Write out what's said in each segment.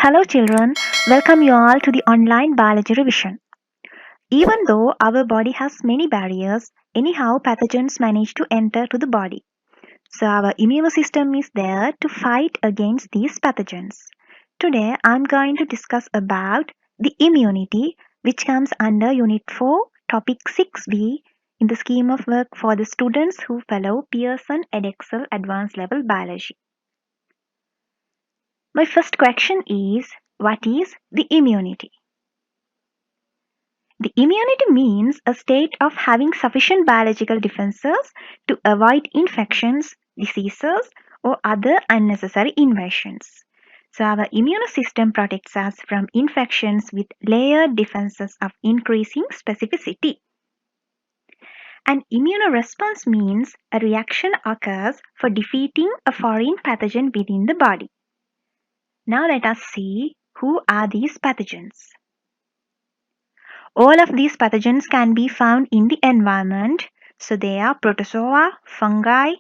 Hello children, welcome you all to the online biology revision. Even though our body has many barriers, anyhow pathogens manage to enter to the body. So our immune system is there to fight against these pathogens. Today I'm going to discuss about the immunity which comes under Unit 4, Topic 6b in the scheme of work for the students who follow Pearson Edexcel Advanced Level Biology. My first question is, what is the immunity? The immunity means a state of having sufficient biological defenses to avoid infections, diseases, or other unnecessary invasions. So, our immune system protects us from infections with layered defenses of increasing specificity. An immune response means a reaction occurs for defeating a foreign pathogen within the body. Now, let us see who are these pathogens. All of these pathogens can be found in the environment. So they are protozoa, fungi,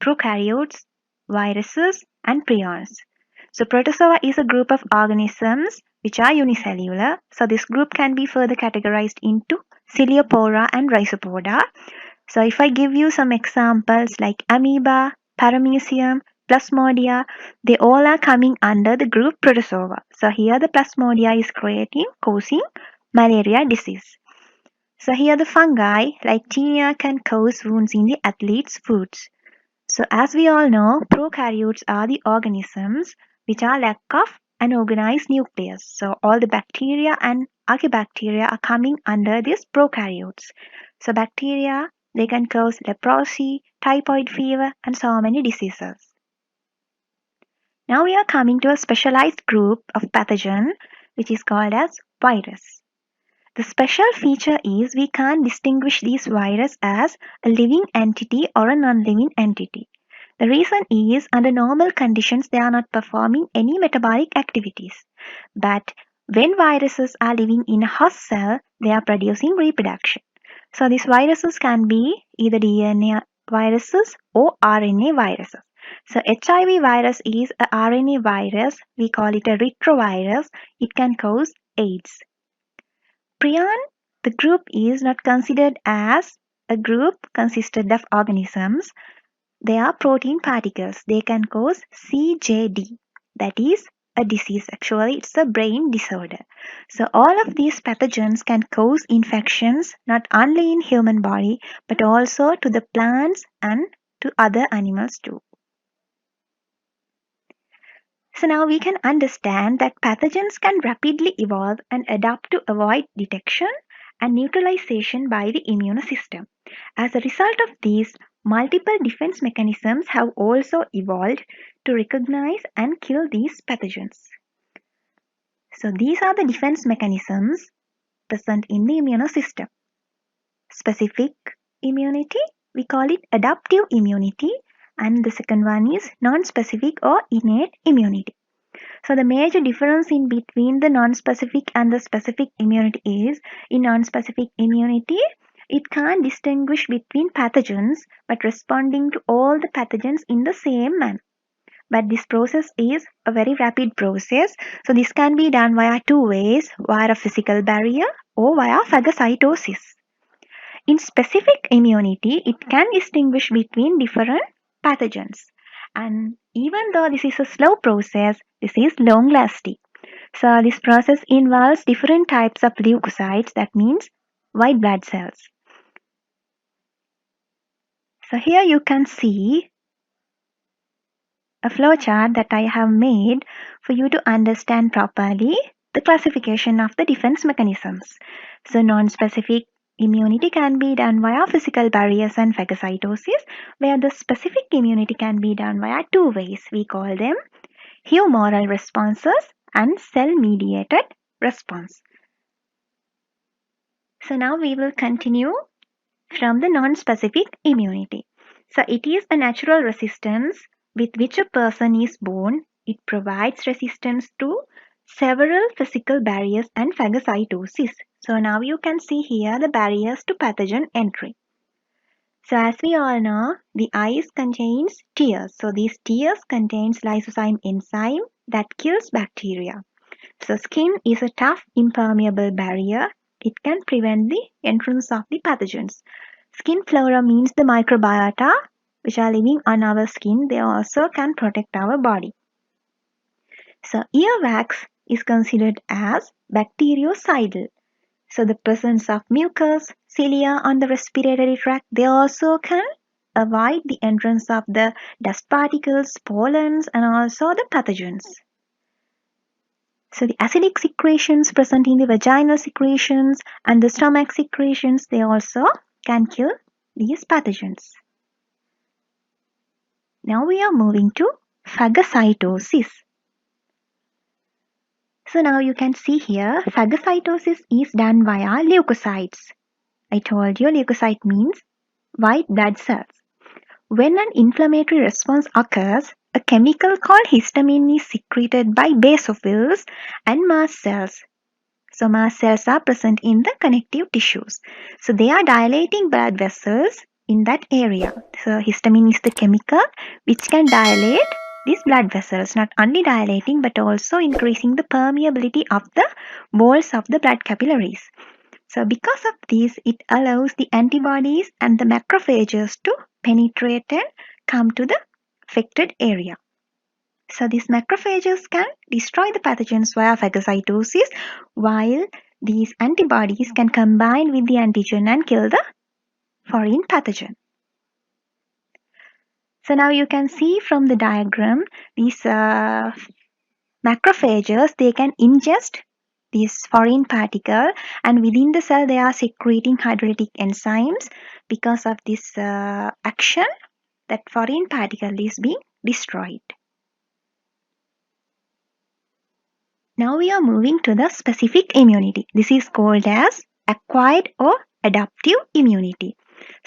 prokaryotes, viruses, and prions. So protozoa is a group of organisms which are unicellular. So this group can be further categorized into Coleoptera and Rhizopoda. So if I give you some examples like amoeba, paramecium, plasmodia, they all are coming under the group protozoa. So here the plasmodia is causing malaria disease. So here the fungi like Taenia can cause wounds in the athlete's foods. So as we all know, prokaryotes are the organisms which are lack of an organized nucleus. So all the bacteria and archaebacteria are coming under these prokaryotes. So bacteria, they can cause leprosy, typhoid fever, and so many diseases. Now we are coming to a specialized group of pathogen which is called as virus. The special feature is we can't distinguish these virus as a living entity or a non-living entity. The reason is under normal conditions they are not performing any metabolic activities. But when viruses are living in a host cell, they are producing reproduction. So these viruses can be either DNA viruses or RNA viruses. So HIV virus is a RNA virus. We call it a retrovirus. It can cause AIDS. Prion, the group is not considered as a group consisted of organisms. They are protein particles. They can cause CJD. That is a disease. Actually, it's a brain disorder. So all of these pathogens can cause infections not only in human body but also to the plants and to other animals too. So now we can understand that pathogens can rapidly evolve and adapt to avoid detection and neutralization by the immune system. As a result of this, multiple defense mechanisms have also evolved to recognize and kill these pathogens. So these are the defense mechanisms present in the immune system. Specific immunity, we call it adaptive immunity, and the second one is non-specific or innate immunity. So the major difference in between the non-specific and the specific immunity is in non-specific immunity, it can't distinguish between pathogens but responding to all the pathogens in the same manner. But this process is a very rapid process. So this can be done via two ways, via a physical barrier or via phagocytosis. In specific immunity, it can distinguish between different pathogens. And even though this is a slow process, this is long lasting. So this process involves different types of leukocytes, that means white blood cells. So here you can see a flowchart that I have made for you to understand properly the classification of the defense mechanisms. So non-specific immunity can be done via physical barriers and phagocytosis, where the specific immunity can be done via two ways. We call them humoral responses and cell-mediated response. So now we will continue from the non-specific immunity. So it is a natural resistance with which a person is born. It provides resistance to several physical barriers and phagocytosis. So now you can see here the barriers to pathogen entry. So as we all know, the eyes contains tears. So these tears contains lysozyme enzyme that kills bacteria. So skin is a tough, impermeable barrier. It can prevent the entrance of the pathogens. Skin flora means the microbiota which are living on our skin. They also can protect our body. So earwax is considered as bactericidal. So the presence of mucus, cilia on the respiratory tract, they also can avoid the entrance of the dust particles, pollens, and also the pathogens. So the acidic secretions present in the vaginal secretions and the stomach secretions, they also can kill these pathogens. Now we are moving to phagocytosis. So now you can see here, phagocytosis is done via leukocytes. I told you leukocyte means white blood cells. When an inflammatory response occurs, a chemical called histamine is secreted by basophils and mast cells. So mast cells are present in the connective tissues. So they are dilating blood vessels in that area. So histamine is the chemical which can dilate these blood vessels, not only dilating but also increasing the permeability of the walls of the blood capillaries. So because of this, it allows the antibodies and the macrophages to penetrate and come to the affected area. So these macrophages can destroy the pathogens via phagocytosis, while these antibodies can combine with the antigen and kill the foreign pathogen. So now you can see from the diagram, these macrophages, they can ingest this foreign particle, and within the cell they are secreting hydrolytic enzymes. Because of this action, that foreign particle is being destroyed. Now we are moving to the specific immunity. This is called as acquired or adaptive immunity.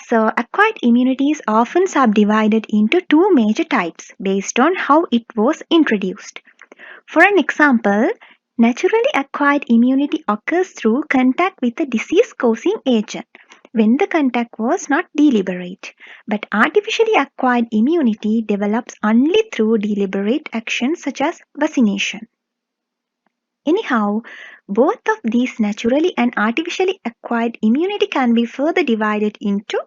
So acquired immunity is often subdivided into two major types based on how it was introduced. For an example, naturally acquired immunity occurs through contact with a disease-causing agent when the contact was not deliberate. But artificially acquired immunity develops only through deliberate actions such as vaccination. Anyhow, both of these naturally and artificially acquired immunity can be further divided into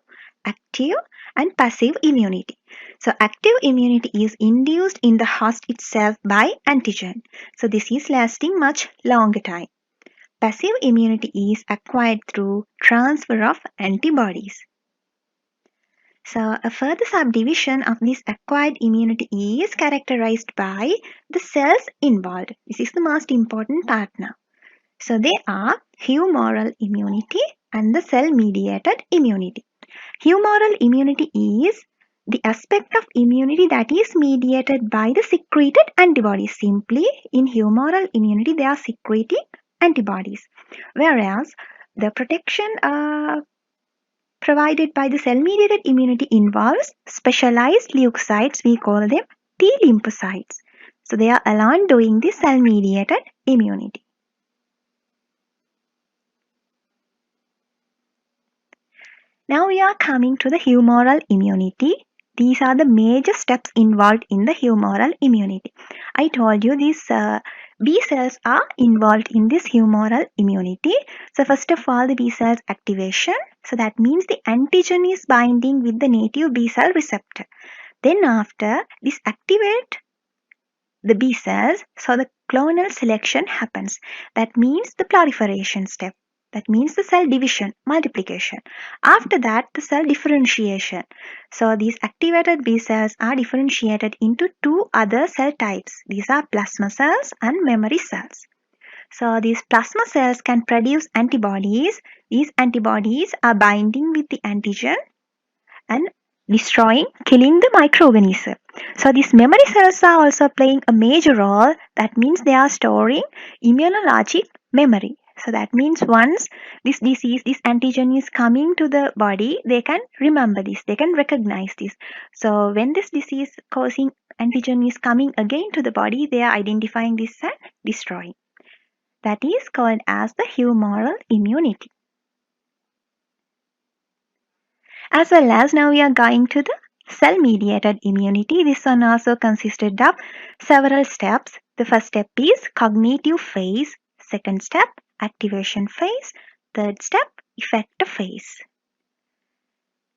active and passive immunity. So active immunity is induced in the host itself by antigen. So this is lasting much longer time. Passive immunity is acquired through transfer of antibodies. So a further subdivision of this acquired immunity is characterized by the cells involved. This is the most important part now. So they are humoral immunity and the cell-mediated immunity. Humoral immunity is the aspect of immunity that is mediated by the secreted antibodies. Simply, in humoral immunity, they are secreting antibodies. Whereas the protection provided by the cell-mediated immunity involves specialized leukocytes. We call them T lymphocytes. So they are alone doing the cell-mediated immunity. Now we are coming to the humoral immunity. These are the major steps involved in the humoral immunity. I told you these B cells are involved in this humoral immunity. So first of all, the B cells activation. So that means the antigen is binding with the native B cell receptor. Then after this activate the B cells, so the clonal selection happens. That means the proliferation step. That means the cell division, multiplication. After that, the cell differentiation. So these activated B cells are differentiated into two other cell types. These are plasma cells and memory cells. So these plasma cells can produce antibodies. These antibodies are binding with the antigen and destroying, killing the microorganism. So these memory cells are also playing a major role. That means they are storing immunologic memory. So that means once this disease, this antigen is coming to the body, they can remember this, they can recognize this. So when this disease causing antigen is coming again to the body, they are identifying this and destroying. That is called as the humoral immunity. As well as now we are going to the cell-mediated immunity. This one also consisted of several steps. The first step is cognitive phase. Second step, activation phase. Third step, effector phase.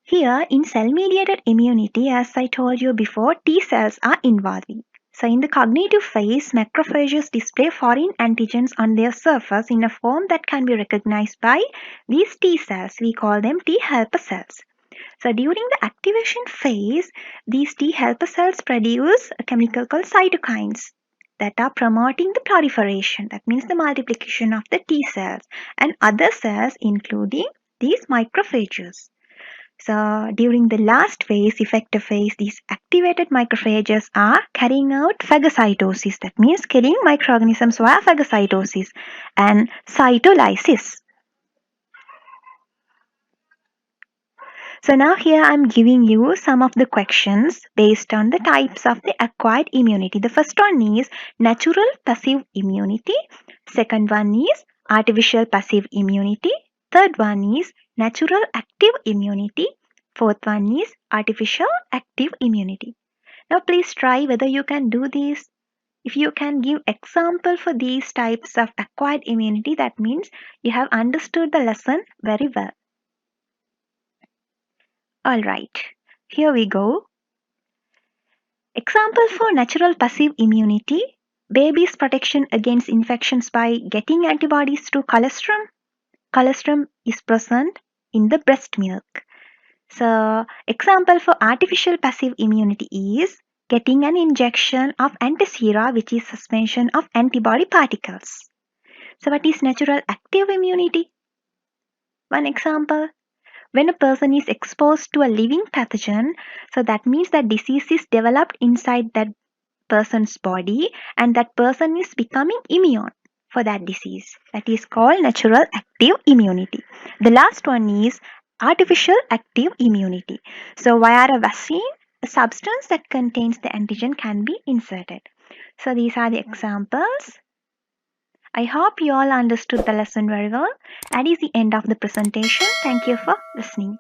Here in cell-mediated immunity, as I told you before, T cells are involving. So in the cognitive phase, macrophages display foreign antigens on their surface in a form that can be recognized by these T cells. We call them T helper cells. So during the activation phase, these T helper cells produce a chemical called cytokines that are promoting the proliferation, that means the multiplication of the T cells and other cells including these macrophages. So during the last phase, effector phase, these activated macrophages are carrying out phagocytosis, that means killing microorganisms via phagocytosis and cytolysis. So now here I'm giving you some of the questions based on the types of the acquired immunity. The first one is natural passive immunity. Second one is artificial passive immunity. Third one is natural active immunity. Fourth one is artificial active immunity. Now please try whether you can do this. If you can give example for these types of acquired immunity, that means you have understood the lesson very well. Alright, here we go. Example for natural passive immunity. Baby's protection against infections by getting antibodies through colostrum. Colostrum is present in the breast milk. So, example for artificial passive immunity is getting an injection of antisera, which is suspension of antibody particles. So, what is natural active immunity? One example. When a person is exposed to a living pathogen, so that means that disease is developed inside that person's body and that person is becoming immune for that disease. That is called natural active immunity. The last one is artificial active immunity. So via a vaccine, a substance that contains the antigen can be inserted. So these are the examples. I hope you all understood the lesson very well. That is the end of the presentation. Thank you for listening.